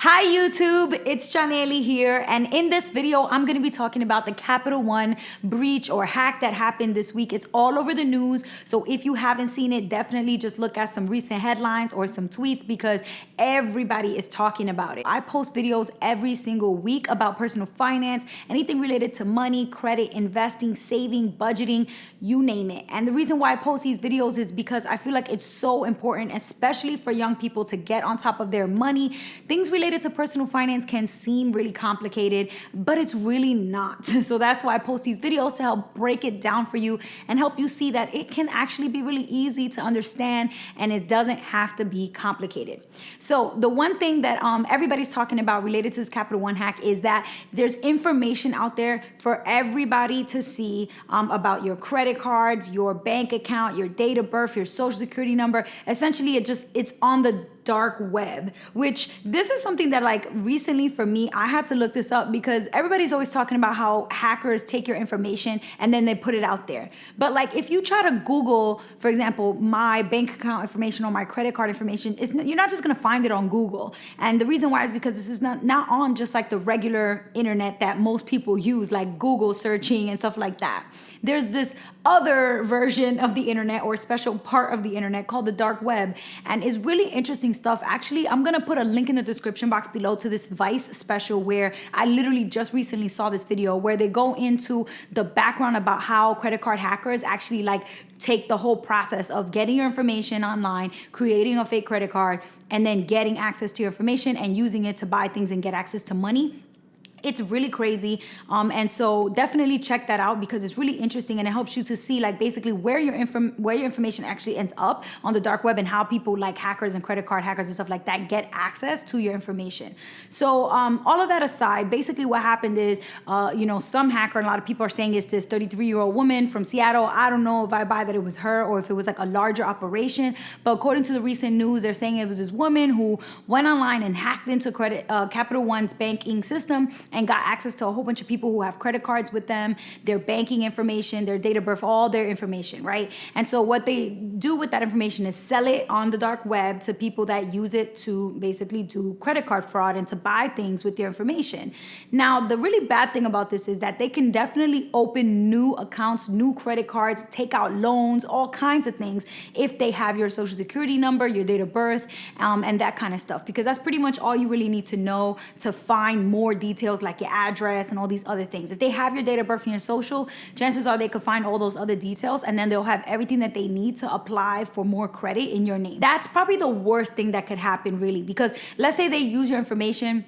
Hi YouTube, it's Janely here, and in this video I'm going to be talking about the Capital One breach or hack that happened this week. It's all over the news, so if you haven't seen it, definitely just look at some recent headlines or some tweets because everybody is talking about it. I post videos every single week about personal finance, anything related to money, credit, investing, saving, budgeting, you name it. And the reason why I post these videos is because I feel like it's so important, especially for young people, to get on top of their money. Things related to personal finance can seem really complicated, but it's really not. So that's why I post these videos, to help break it down for you and help you see that it can actually be really easy to understand and it doesn't have to be complicated. So the one thing that everybody's talking about related to this Capital One hack is that there's information out there for everybody to see about your credit cards, your bank account, your date of birth, your social security number. Essentially, it's on the dark web, which this is something that, like, recently for me, I had to look this up because everybody's always talking about how hackers take your information and then they put it out there. But like, if you try to Google, for example, my bank account information or my credit card information, you're not just gonna find it on Google. And the reason why is because this is not on just like the regular internet that most people use, like Google searching and stuff like that. There's this other version of the internet or special part of the internet called the dark web, and it's really interesting stuff. Actually, I'm gonna put a link in the description box below to this Vice special where I literally just recently saw this video where they go into the background about how credit card hackers actually like take the whole process of getting your information online, creating a fake credit card, and then getting access to your information and using it to buy things and get access to money. It's really crazy, and so definitely check that out because it's really interesting and it helps you to see like basically where your information actually ends up on the dark web and how people like hackers and credit card hackers and stuff like that get access to your information. So all of that aside, basically what happened is, some hacker, and a lot of people are saying it's this 33-year-old woman from Seattle. I don't know if I buy that it was her or if it was like a larger operation, but according to the recent news, they're saying it was this woman who went online and hacked into Capital One's banking system and got access to a whole bunch of people who have credit cards with them, their banking information, their date of birth, all their information, right? And so what they do with that information is sell it on the dark web to people that use it to basically do credit card fraud and to buy things with your information. Now, the really bad thing about this is that they can definitely open new accounts, new credit cards, take out loans, all kinds of things if they have your social security number, your date of birth, and that kind of stuff, because that's pretty much all you really need to know to find more details like your address and all these other things. If they have your date of birth and your social, chances are they could find all those other details and then they'll have everything that they need to apply for more credit in your name. That's probably the worst thing that could happen, really, because let's say they use your information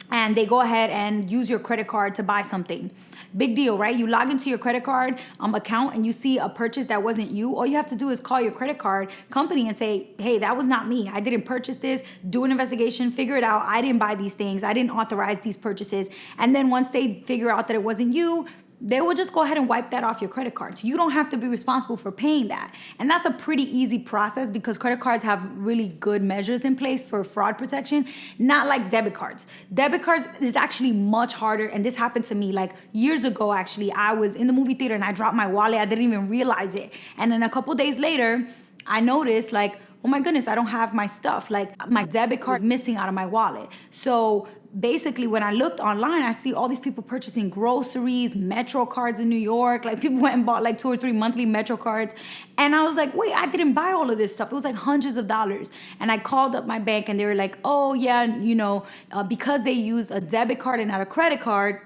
and they go ahead and use your credit card to buy something. Big deal, right? You log into your credit card account and you see a purchase that wasn't you. All you have to do is call your credit card company and say, hey, that was not me. I didn't purchase this. Do an investigation, figure it out. I didn't buy these things. I didn't authorize these purchases. And then once they figure out that it wasn't you, they will just go ahead and wipe that off your credit card. So you don't have to be responsible for paying that. And that's a pretty easy process because credit cards have really good measures in place for fraud protection, not like debit cards. Debit cards is actually much harder. And this happened to me like years ago, actually. I was in the movie theater and I dropped my wallet. I didn't even realize it. And then a couple days later, I noticed like, oh my goodness, I don't have my stuff. Like my debit card is missing out of my wallet. So basically, when I looked online, I see all these people purchasing groceries, Metro cards in New York. Like people went and bought like 2 or 3 monthly Metro cards. And I was like, wait, I didn't buy all of this stuff. It was like hundreds of dollars. And I called up my bank and they were like, oh yeah, because they use a debit card and not a credit card,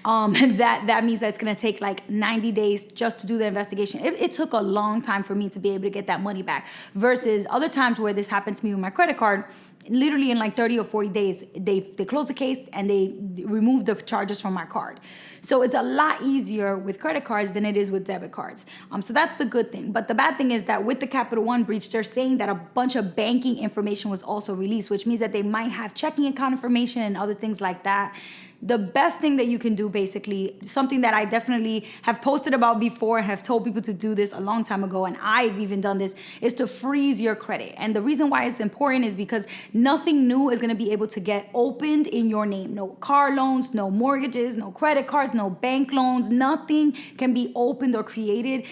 that means that it's gonna take like 90 days just to do the investigation. It took a long time for me to be able to get that money back versus other times where this happened to me with my credit card. Literally in like 30 or 40 days, they close the case and they remove the charges from my card. So it's a lot easier with credit cards than it is with debit cards. So that's the good thing. But the bad thing is that with the Capital One breach, they're saying that a bunch of banking information was also released, which means that they might have checking account information and other things like that. The best thing that you can do, basically, something that I definitely have posted about before and have told people to do this a long time ago, and I've even done this, is to freeze your credit. And the reason why it's important is because nothing new is gonna be able to get opened in your name. No car loans, no mortgages, no credit cards, no bank loans, nothing can be opened or created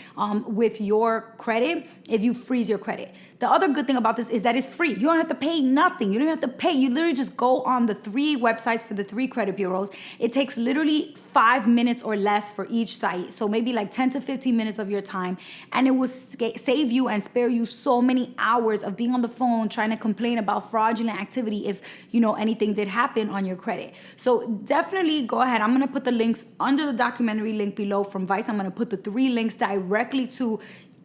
with your credit if you freeze your credit. the other good thing about this is that it's free. You don't have to pay nothing. You don't have to pay. You literally just go on the 3 websites for the 3 credit bureaus. It takes literally 5 minutes or less for each site. So maybe like 10 to 15 minutes of your time. And it will save you and spare you so many hours of being on the phone trying to complain about fraudulent activity if, anything did happen on your credit. So definitely go ahead. I'm going to put the links under the documentary link below from Vice. I'm going to put the 3 links directly to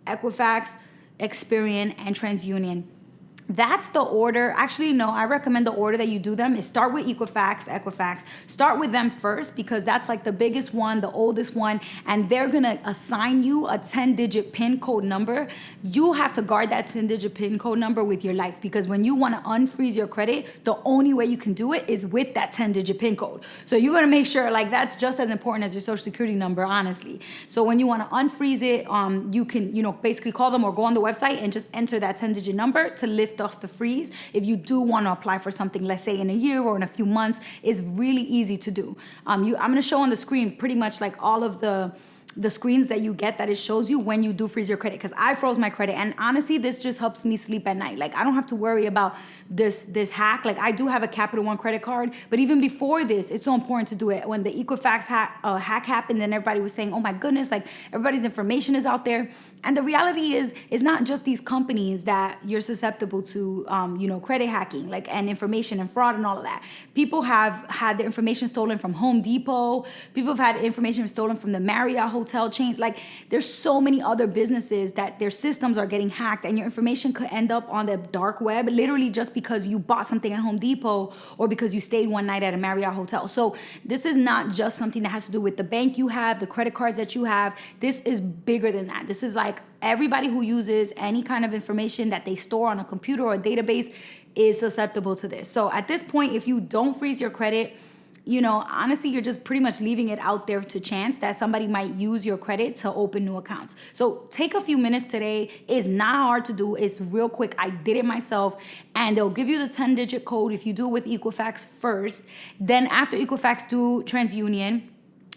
Equifax, Experian, and TransUnion. That's the order. Actually, no, I recommend the order that you do them is start with Equifax. Start with them first because that's like the biggest one, the oldest one, and they're going to assign you a 10-digit PIN code number. You have to guard that 10-digit PIN code number with your life because when you want to unfreeze your credit, the only way you can do it is with that 10-digit PIN code. So you're going to make sure like that's just as important as your social security number, honestly. So when you want to unfreeze it, you can, basically call them or go on the website and just enter that 10-digit number to lift off the freeze. If you do want to apply for something, let's say in a year or in a few months, it's really easy to do. I'm going to show on the screen pretty much like all of the screens that you get that it shows you when you do freeze your credit, because I froze my credit, and honestly this just helps me sleep at night. Like I don't have to worry about this hack. Like I do have a Capital One credit card, but even before this, it's so important to do it. When the Equifax hack happened and everybody was saying, oh my goodness, like everybody's information is out there. And the reality is, it's not just these companies that you're susceptible to, credit hacking, like, and information and fraud and all of that. People have had their information stolen from Home Depot. People have had information stolen from the Marriott hotel chains. Like, there's so many other businesses that their systems are getting hacked, and your information could end up on the dark web, literally just because you bought something at Home Depot or because you stayed one night at a Marriott hotel. So this is not just something that has to do with the bank you have, the credit cards that you have. This is bigger than that. This is like everybody who uses any kind of information that they store on a computer or a database is susceptible to this. So at this point, if you don't freeze your credit, honestly, you're just pretty much leaving it out there to chance that somebody might use your credit to open new accounts. So take a few minutes today. It's not hard to do. It's real quick. I did it myself, and they'll give you the 10-digit code if you do it with Equifax first. Then after Equifax, do TransUnion,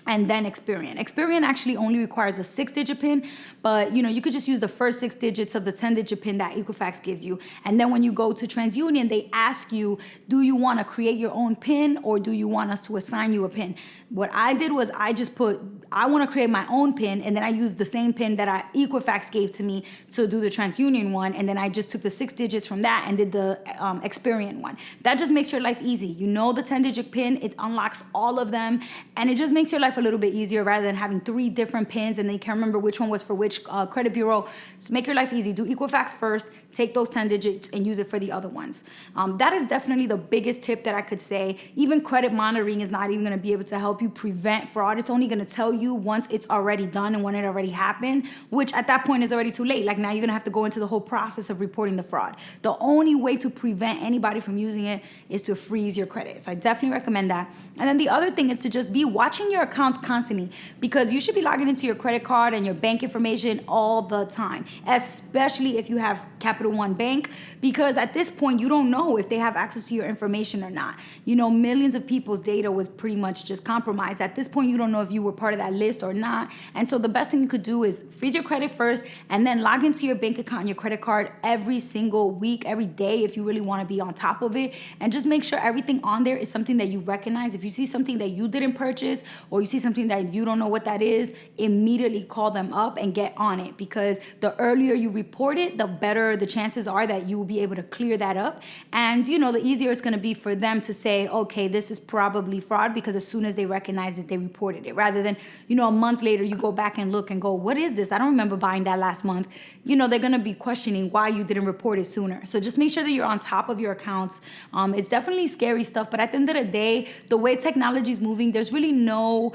and then Experian. Experian actually only requires a 6-digit PIN, but you could just use the first 6 digits of the 10-digit PIN that Equifax gives you. And then when you go to TransUnion, they ask you, do you want to create your own PIN or do you want us to assign you a PIN? What I did was I just put, I want to create my own PIN, and then I used the same PIN that Equifax gave to me to do the TransUnion one, and then I just took the 6 digits from that and did the Experian one. That just makes your life easy. The 10-digit PIN, it unlocks all of them, and it just makes your life a little bit easier rather than having 3 different PINs and they can't remember which one was for which credit bureau. So make your life easy. Do Equifax first, take those 10 digits and use it for the other ones. That is definitely the biggest tip that I could say. Even credit monitoring is not even going to be able to help you prevent fraud. It's only going to tell you once it's already done and when it already happened, which at that point is already too late. Like now you're going to have to go into the whole process of reporting the fraud. The only way to prevent anybody from using it is to freeze your credit. So I definitely recommend that. And then the other thing is to just be watching your accounts constantly, because you should be logging into your credit card and your bank information all the time, especially if you have Capital One Bank, because at this point you don't know if they have access to your information or not. Millions of people's data was pretty much just compromised. At this point, you don't know if you were part of that list or not. And so the best thing you could do is freeze your credit first and then log into your bank account and your credit card every single week, every day, if you really want to be on top of it, and just make sure everything on there is something that you recognize. If you see something that you didn't purchase or you see something that you don't know what that is, immediately call them up and get on it, because the earlier you report it, the better the chances are that you will be able to clear that up. And the easier it's going to be for them to say, okay, this is probably fraud, because as soon as they recognize that they reported it, rather than a month later you go back and look and go, what is this? I don't remember buying that last month. They're going to be questioning why you didn't report it sooner. So just make sure that you're on top of your accounts. It's definitely scary stuff, but at the end of the day, the way technology is moving, there's really no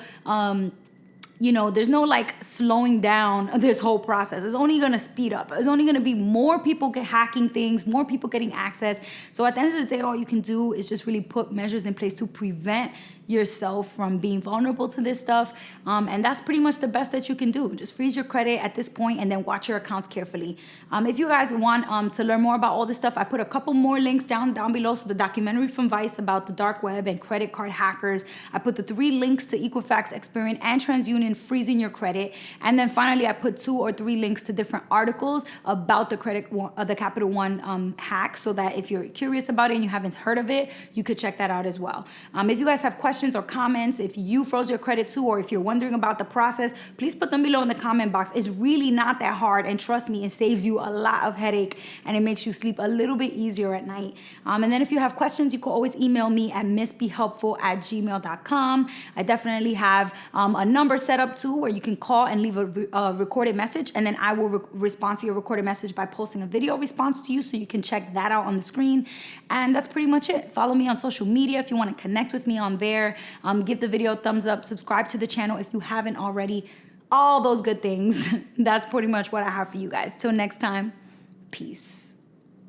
there's no like slowing down this whole process. It's only going to speed up. It's only going to be more people hacking things, more people getting access. So at the end of the day, all you can do is just really put measures in place to prevent yourself from being vulnerable to this stuff. And that's pretty much the best that you can do. Just freeze your credit at this point and then watch your accounts carefully. If you guys want to learn more about all this stuff, I put a couple more links down below. So the documentary from Vice about the dark web and credit card hackers. I put the 3 links to Equifax, Experian, and TransUnion freezing your credit. And then finally, I put 2 or 3 links to different articles about the the Capital One hack, so that if you're curious about it and you haven't heard of it, you could check that out as well. If you guys have questions or comments, if you froze your credit too, or if you're wondering about the process, please put them below in the comment box. It's really not that hard, and trust me, it saves you a lot of headache and it makes you sleep a little bit easier at night. And then if you have questions, you can always email me at MissBeHelpful@gmail.com. I definitely have a number set up too where you can call and leave a recorded message, and then I will respond to your recorded message by posting a video response to you, so you can check that out on the screen. And that's pretty much it. Follow me on social media if you want to connect with me on there. Give the video a thumbs up, subscribe to the channel if you haven't already. All those good things. That's pretty much what I have for you guys. Till next time, peace.